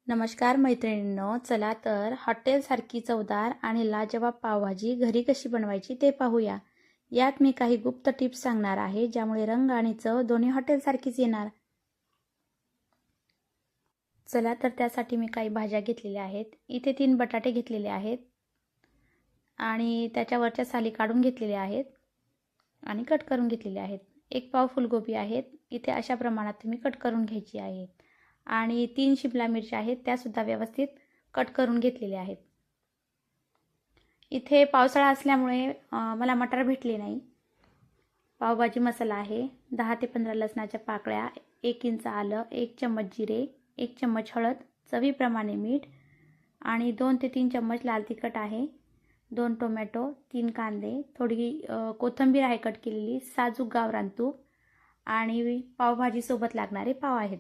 नमस्कार मैत्रिणींनो, चला तर हॉटेलसारखी चवदार आणि लाजवाब पावभाजी घरी कशी बनवायची ते पाहूया. यात मी काही गुप्त टिप्स सांगणार आहे, ज्यामुळे रंग आणि चव दोन्ही हॉटेलसारखीच येणार. चला तर त्यासाठी मी काही भाज्या घेतलेल्या आहेत. इथे 3 बटाटे घेतलेले आहेत आणि त्याच्यावरच्या साली काढून घेतलेल्या आहेत आणि कट करून घेतलेले आहेत. 1 पाव फुलगोबी आहेत. इथे अशा प्रमाणात तुम्ही कट करून घ्यायची आहेत. आणि 3 शिमला मिरच्या आहेत, त्यासुद्धा व्यवस्थित कट करून घेतलेल्या आहेत. इथे पावसाळा असल्यामुळे मला मटार भेटले नाही. पावभाजी मसाला आहे, 10 ते 15 लसणाच्या पाकळ्या, 1 इंच आलं, 1 चम्मच जिरे, 1 चम्मच हळद, चवीप्रमाणे मीठ आणि 2 ते 3 चम्मच लाल तिखट आहे, 2 टोमॅटो, 3 कांदे, थोडी कोथिंबीर आहे कट केलेली, साजूक गावरान तूप आणि पावभाजीसोबत लागणारे पाव आहेत.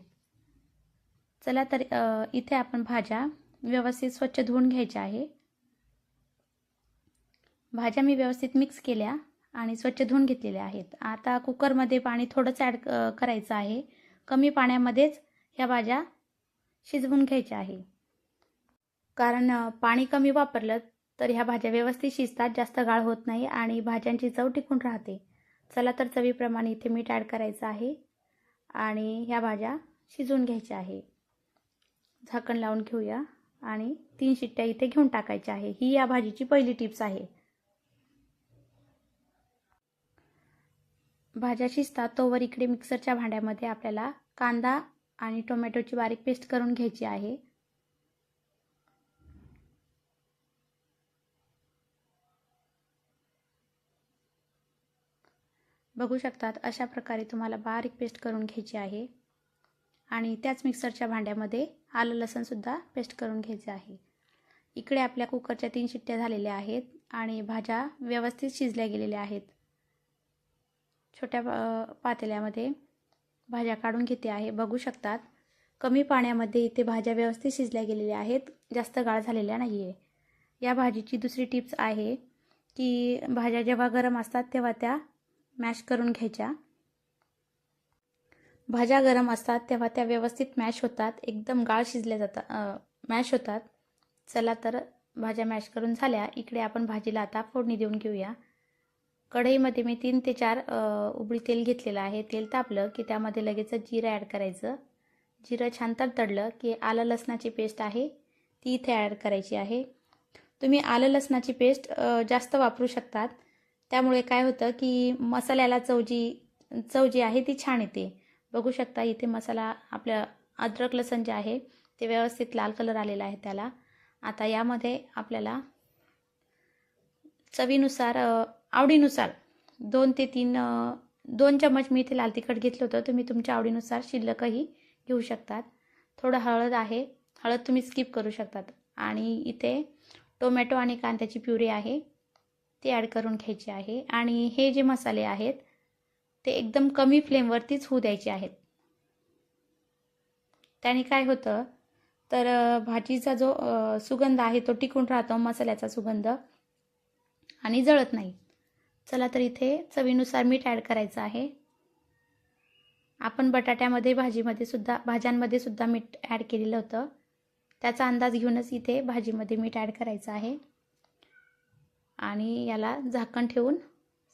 चला तर इथे आपण भाज्या व्यवस्थित स्वच्छ धुवून घ्यायच्या आहे. भाज्या मी व्यवस्थित मिक्स केल्या आणि स्वच्छ धुवून घेतलेल्या आहेत. आता कुकरमध्ये पाणी थोडंच ॲड करायचं आहे. कमी पाण्यामध्येच ह्या भाज्या शिजवून घ्यायच्या आहे. कारण पाणी कमी वापरलं तर ह्या भाज्या व्यवस्थित शिजतात, जास्त गाळ होत नाही आणि भाज्यांची चव टिकून राहते. चला तर चवीप्रमाणे इथे मीठ ॲड करायचं आहे आणि ह्या भाज्या शिजवून घ्यायच्या आहे. झाकण लावून घेऊया आणि 3 शिट्ट्या इथे घेऊन टाकायच्या आहे. ही या भाजीची पहिली टिप्स आहे. भाज्या शिजतात तोवर इकडे मिक्सरच्या भांड्यामध्ये आपल्याला कांदा आणि टोमॅटोची बारीक पेस्ट करून घ्यायची आहे. बघू शकतात अशा प्रकारे तुम्हाला बारीक पेस्ट करून घ्यायची आहे. आणि त्याच मिक्सरच्या भांड्यामध्ये आलं लसूणसुद्धा पेस्ट करून घ्यायचे आहे. इकडे आपल्या कुकरच्या 3 शिट्ट्या झालेल्या आहेत आणि भाज्या व्यवस्थित शिजल्या गेलेल्या आहेत. छोट्या पातेल्यामध्ये भाज्या काढून घेते आहे. बघू शकतात कमी पाण्यामध्ये इथे भाज्या व्यवस्थित शिजल्या गेलेल्या आहेत, जास्त गाळ झालेल्या नाही आहे. या भाजीची दुसरी टिप्स आहे की भाज्या जेव्हा गरम असतात तेव्हा त्या मॅश करून घ्यायच्या. भाज्या गरम असतात तेव्हा त्या व्यवस्थित मॅश होतात, एकदम गाळ शिजल्या जातात, मॅश होतात. चला तर भाज्या मॅश करून झाल्या. इकडे आपण भाजीला आता फोडणी देऊन घेऊया. कढईमध्ये मी 3 ते 4 उबळी तेल घेतलेलं आहे. तेल तापलं की त्यामध्ये लगेच जिरं ॲड करायचं. जिरं छान तडतडलं की आलं लसणाची पेस्ट आहे ती इथे ॲड करायची आहे. तुम्ही आलं लसणाची पेस्ट जास्त वापरू शकतात. त्यामुळे काय होतं की मसाल्याला चव जी आहे ती छान येते. बघू शकता इथे मसाला आपल्या अद्रक लसण जे आहे ते व्यवस्थित लाल कलर आलेला आहे त्याला. आता यामध्ये आपल्याला चवीनुसार आवडीनुसार 2 ते 2 चम्मच मी इथे लाल तिखट घेतलं होतं. तुम्ही तुमच्या आवडीनुसार शिल्लकही घेऊ शकतात. थोडं हळद आहे, हळद तुम्ही स्किप करू शकतात. आणि इथे टोमॅटो आणि कांद्याची प्युरी आहे ती ॲड करून घ्यायची आहे. आणि हे जे मसाले आहेत ते एकदम कमी फ्लेमवरतीच होऊ द्यायचे आहेत. त्याने काय होतं तर भाजीचा जो सुगंध आहे तो टिकून राहतो, मसाल्याचा सुगंध, आणि जळत नाही. चला तर इथे चवीनुसार मीठ ॲड करायचं आहे. आपण बटाट्यामध्ये भाज्यांमध्ये सुद्धा मीठ ॲड केलेलं होतं. त्याचा अंदाज घेऊनच इथे भाजीमध्ये मीठ ॲड करायचं आहे. आणि याला झाकण ठेवून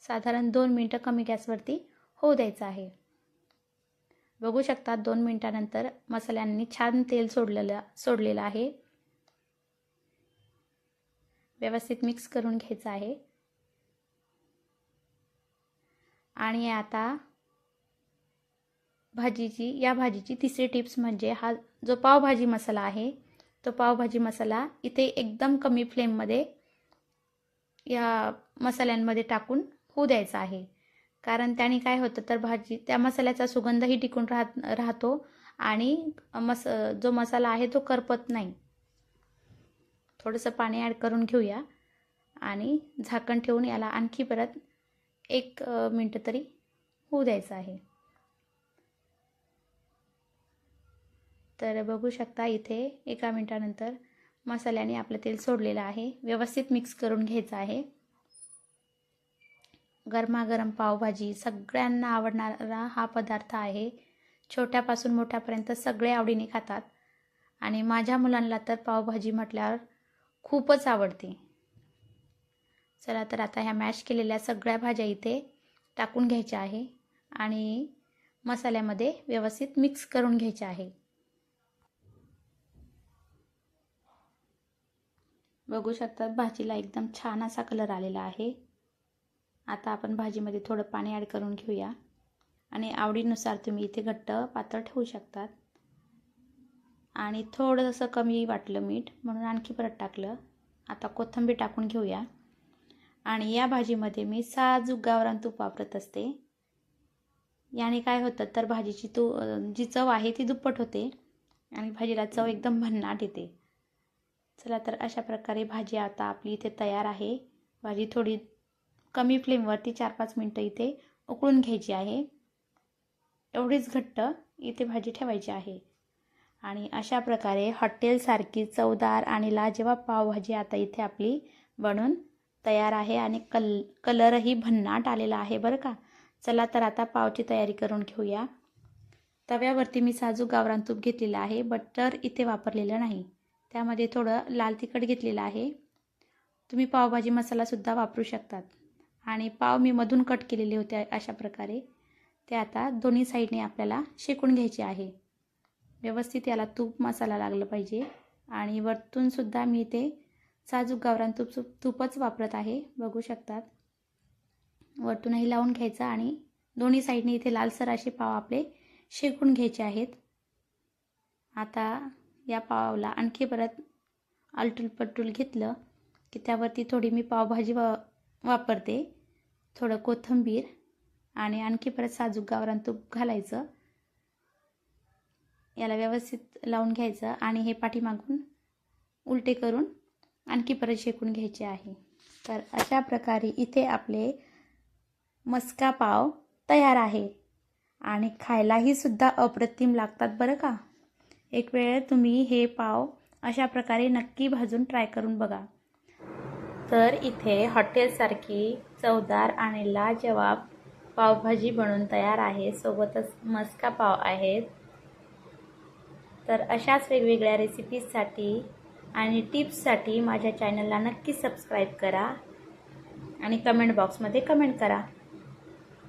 साधारण 2 मिनिटं कमी गॅसवरती होऊ द्यायचं आहे. बघू शकता 2 मिनिटानंतर मसाल्यांनी छान तेल सोडलेलं आहे. व्यवस्थित मिक्स करून घ्यायचं आहे. आणि आता या भाजीची तिसरी टिप्स म्हणजे हा जो पावभाजी मसाला आहे तो पावभाजी मसाला इथे एकदम कमी फ्लेममध्ये या मसाल्यांमध्ये टाकून होऊ द्यायचा आहे. कारण त्याने काय होतं तर त्या मसाल्याचा सुगंधही टिकून राहतो आणि जो मसाला आहे तो करपत नाही. थोडंसं पाणी ॲड करून घेऊया आणि झाकण ठेवून याला आणखी परत 1 मिनिट तरी होऊ द्यायचं आहे. तर बघू शकता इथे 1 मिनिटानंतर मसाल्याने आपलं तेल सोडलेलं आहे. व्यवस्थित मिक्स करून घ्यायचं आहे. गरमागरम पावभाजी सगळ्यांना आवडणारा हा पदार्थ आहे. छोट्यापासून मोठ्यापर्यंत सगळे आवडीने खातात आणि माझ्या मुलांना तर पावभाजी म्हटल्यावर खूपच आवडते. चला तर आता ह्या मॅश केलेल्या सगळ्या भाज्या इथे टाकून घ्यायच्या आहे आणि मसाल्यामध्ये व्यवस्थित मिक्स करून घ्यायच्या आहे. बघू शकतात भाजीला एकदम छान असा कलर आलेला आहे. आता आपण भाजीमध्ये थोडं पाणी ॲड करून घेऊया आणि आवडीनुसार तुम्ही इथे घट्ट पातळ ठेवू शकतात. आणि थोडंसं कमी वाटलं मीठ म्हणून आणखी परत टाकलं. आता कोथिंबीर टाकून घेऊया आणि या भाजीमध्ये मी साजूक गावरान तूप वापरत असते. याने काय होतं तर भाजीची जी चव आहे ती दुप्पट होते आणि भाजीला चव एकदम भन्नाट येते. चला तर अशा प्रकारे भाजी आता आपली इथे तयार आहे. भाजी थोडी कमी फ्लेमवरती 4-5 मिनटं इथे उकळून घ्यायची आहे. एवढीच घट्ट इथे भाजी ठेवायची आहे. आणि अशा प्रकारे हॉटेलसारखी चवदार आणि लाजवाब पावभाजी आता इथे आपली बनून तयार आहे आणि कलरही भन्नाट आलेला आहे बरं का. चला तर आता पावची तयारी करून घेऊया. तव्यावरती मी साजूक गावरान तूप घेतलेलं आहे. बटर इथे वापरलेलं नाही. त्यामध्ये थोडं लाल तिखट घेतलेलं आहे. तुम्ही पावभाजी मसालासुद्धा वापरू शकतात. आणि पाव मी मधून कट केलेले होते अशा प्रकारे. ते आता दोन्ही साईडने आपल्याला शेकून घ्यायचे आहे. व्यवस्थित याला तूप मसाला लागलं पाहिजे. आणि वरतूनसुद्धा मी ते साजूक गावरान तूपच वापरत आहे. बघू शकतात. वरतूनही लावून घ्यायचं आणि दोन्ही साईडने इथे लालसर असे पाव आपले शेकून घ्यायचे आहेत. आता या पावाला आणखी परत आलटूल घेतलं की त्यावरती थोडी मी पावभाजी वापरते. थोडं कोथिंबीर आणि आणखी परत साजूक गावरान तूप घालायचं. याला व्यवस्थित लावून घ्यायचं आणि हे पाठीमागून उलटे करून आणखी परत शेकून घ्यायचे आहे. तर अशा प्रकारे इथे आपले मस्का पाव तयार आहे आणि खायलाही सुद्धा अप्रतिम लागतात बरं का. एक वेळ तुम्ही हे पाव अशा प्रकारे नक्की भाजून ट्राय करून बघा. तर इथे हॉटेलसारखी चवदार आणि लाजवाब पावभाजी बनून तयार आहे. सोबतच मस्का पाव आहेत. तर अशाच वेगवेगळ्या रेसिपीजसाठी आणि टिप्ससाठी माझ्या चॅनलला नक्की सबस्क्राईब करा आणि कमेंट बॉक्समध्ये कमेंट करा.